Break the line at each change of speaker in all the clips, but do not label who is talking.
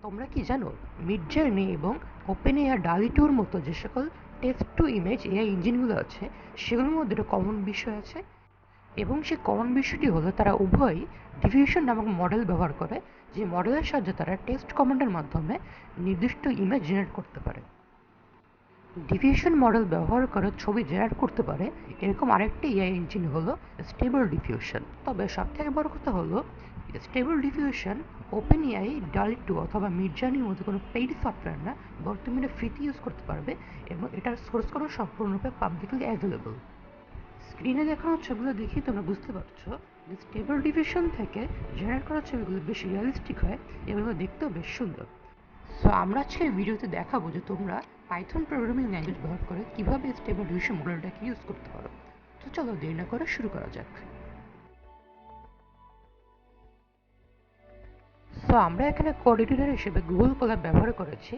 তোমরা কি জানো মিডজার্নি এবং ওপেন এআই ডালি টুর মতো যে সকল টেক্সট টু ইমেজ এআই ইঞ্জিনগুলো আছে সেগুলোর মধ্যে একটা কমন বিষয় আছে এবং সেই কমন বিষয়টি হলো তারা উভয়ই ডিফিউশন নামক মডেল ব্যবহার করে, যে মডেলের সাহায্যে তারা টেক্সট কমান্ডের মাধ্যমে নির্দিষ্ট ইমেজ জেনারেট করতে পারে। ডিফিউশন মডেল ব্যবহার করে ছবি জেনারেট করতে পারে এরকম আরেকটি এআই ইঞ্জিন হলো স্টেবল ডিফিউশন। তবে সবথেকে বড় কথা হলো স্টেবল ডিফিউশন ওপেন এআই ডালি টু অথবা মিডজার্নির মধ্যে কোনো পেইড সফটওয়্যার না, বর্তমানে ফ্রিতে ইউজ করতে পারবে এবং এটার সোর্স কোড সম্পূর্ণরূপে পাবলিকলি অ্যাভেলেবল। স্ক্রিনে দেখানো ছবিগুলো দেখেই তোমরা বুঝতে পারছো যে স্টেবল ডিফিউশন থেকে জেনারেট করা ছবিগুলো বেশ রিয়ালিস্টিক হয় এবং দেখতেও বেশ সুন্দর। সো আমরা আজকের ভিডিওতে দেখাবো যে তোমরা পাইথন প্রোগ্রামিং ল্যাঙ্গুয়েজ ব্যবহার করে কীভাবে স্টেবল ডিফিউশন মডেলটাকে ইউজ করতে পারো। তো চলো দেরি না করে শুরু করা যাক। সো আমরা এখানে কোড এডিটর হিসেবে গুগল কোল্যাব ব্যবহার করেছি,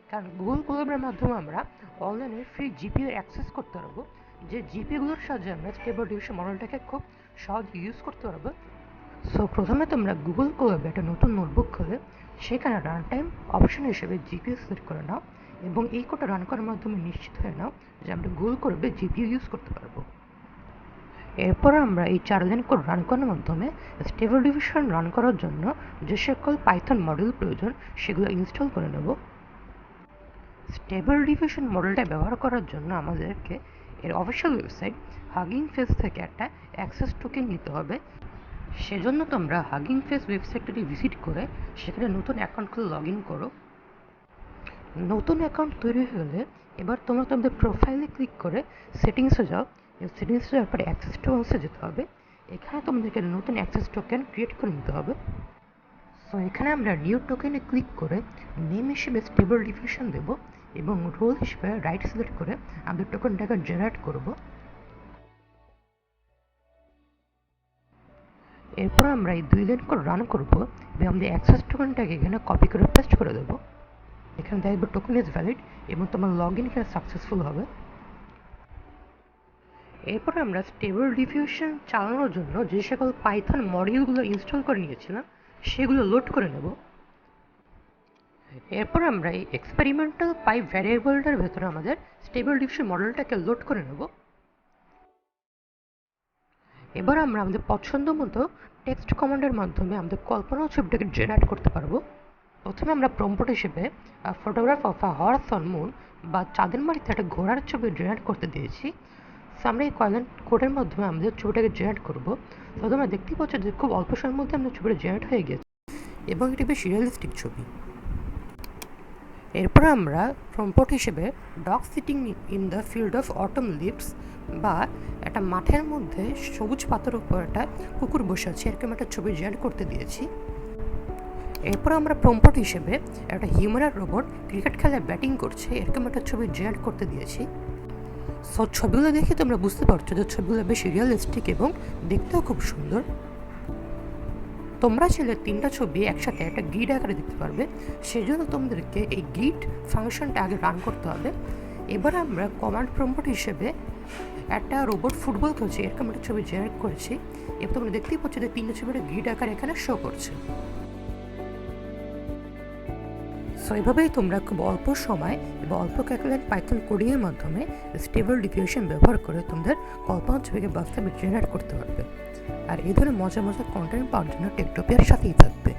কারণ গুগল কোল্যাবের মাধ্যমে আমরা অনলাইনে ফ্রি জিপিও অ্যাক্সেস করতে পারবো, যে জিপিগুলোর সাহায্যে আমরা স্টেবল ডিফিউশন মডেলটাকে খুব সহজে ইউজ করতে পারবো। সো প্রথমে তোমরা গুগল কোল্যাবে একটা নতুন নোটবুক খুলে সেখানে রান টাইম অপশন হিসেবে জিপিও সিলেক্ট করে নাও এবং এই কোডটা রান করার মাধ্যমে নিশ্চিত হয়ে নাও যে আমরা গুগল কোল্যাবে জিপিও ইউজ করতে পারবো। এরপর আমরা এই 4 লাইন কোড রান করার মাধ্যমে স্টেবল ডিফিউশন রান করার জন্য যে সকল পাইথন মডেল প্রয়োজন সেগুলো ইনস্টল করে নেব। স্টেবল ডিফিউশন মডেলটা ব্যবহার করার জন্য আমাদেরকে এর অফিসিয়াল ওয়েবসাইট হাগিং ফেস থেকে একটা অ্যাক্সেস টোকেন নিতে হবে। সেজন্য তোমরা হাগিং ফেস ওয়েবসাইটটি ভিজিট করে সেখানে নতুন অ্যাকাউন্ট খুলে লগ ইন করো। নতুন অ্যাকাউন্ট তৈরি হয়ে গেলে এবার তোমরা তোমাদের প্রোফাইলে ক্লিক করে সেটিংসে যাও। সেটিংসে যাওয়ার পরে অ্যাক্সেস টোকেন্সে যেতে হবে। এখানে তোমাদেরকে নতুন অ্যাক্সেস টোকেন ক্রিয়েট করে নিতে হবে। সো এখানে আমরা নিউ টোকেনে ক্লিক করে নেম হিসেবে স্টেবল ডিফিউশন দেব এবং রোল হিসেবে রাইট সিলেক্ট করে আমাদের টোকেনটাকে জেনারেট করব। এরপর আমরা এই 2 লাইন কোড রান করব এবং আমাদের অ্যাক্সেস টোকেনটাকে এখানে কপি করে পেস্ট করে দেবো। এখানে দেখবে টোকেন ইজ ভ্যালিড এবং তোমার লগ ইন এখানে সাকসেসফুল হবে। এরপর আমরা স্টেবল ডিফিউশন চালানোর জন্য যে সকল পাইথন মডিউলগুলো ইনস্টল করে নিয়েছিলাম সেগুলো লোড করে নেব। এরপর আমরা এই এক্সপেরিমেন্টাল পাইপ ভ্যারিয়েবলটার ভেতরে আমাদের স্টেবল ডিফিউশন মডেলটাকে লোড করে নেব। এবার আমরা আমাদের পছন্দ মতো টেক্সট কমান্ডের মাধ্যমে আমাদের কল্পনা ছবিটাকে জেনারেট করতে পারবো। প্রথমে আমরা প্রম্পট হিসেবে photograph of a horse on moon বা চাঁদের মাটিতে একটা ঘোড়ার ছবি জেনারেট করতে দিয়েছি। সো আমরা এই কয়েন কোডের মাধ্যমে আমাদের ছবিটাকে জেনারেট করবো। তো তোমরা দেখতেই পাচ্ছ যে খুব অল্প সময়ের মধ্যে আমাদের ছবিটা জেনারেট হয়ে গেছে এবং এটি বেশ রিয়েলিস্টিক ছবি। এরপর আমরা প্রম্পট হিসেবে dog sitting in the field of autumn leaves বা একটা মাঠের মধ্যে সবুজ পাতার উপর একটা কুকুর বসে আছে এরকম একটা ছবি জেনারেট করতে দিয়েছি। এরপর আমরা প্রম্পট হিসেবে একটা হিউম্যান রোবট ক্রিকেট খেলায় ব্যাটিং করছে এরকম একটা ছবি জেনারেট করতে দিয়েছি। সো ছবিগুলো দেখে তোমরা বুঝতে পারছো যে ছবিগুলো বেশ রিয়েলিস্টিক এবং দেখতেও খুব সুন্দর। তোমরা চাইলে 3টা ছবি একসাথে একটা গ্রিড আকারে দিতে পারবে, সেই জন্য তোমাদেরকে এই গ্রিড ফাংশনটা আগে রান করতে হবে। এবার আমরা কমান্ড প্রম্পট হিসেবে একটা রোবট ফুটবল খেলছে এরকম একটা ছবি জেনারেট করেছি এবং তোমরা দেখতেই পাচ্ছ যে 3টা ছবিটা গ্রিড আকার এখানে শো করছে। সো এভাবেই তোমরা খুব অল্প সময় এবং অল্প ক্যালকুলেট পাইথন কোডিংয়ের মাধ্যমে স্টেবল ডিফিউশন ব্যবহার করে তোমাদের কল্পনা ছবিকে বাস্তবে জেনারেট করতে পারবে। আর এই ধরনের মজার মজার কন্টেন্ট পাওয়ার জন্য টেকটোপিয়ার সাথেই থাকবে।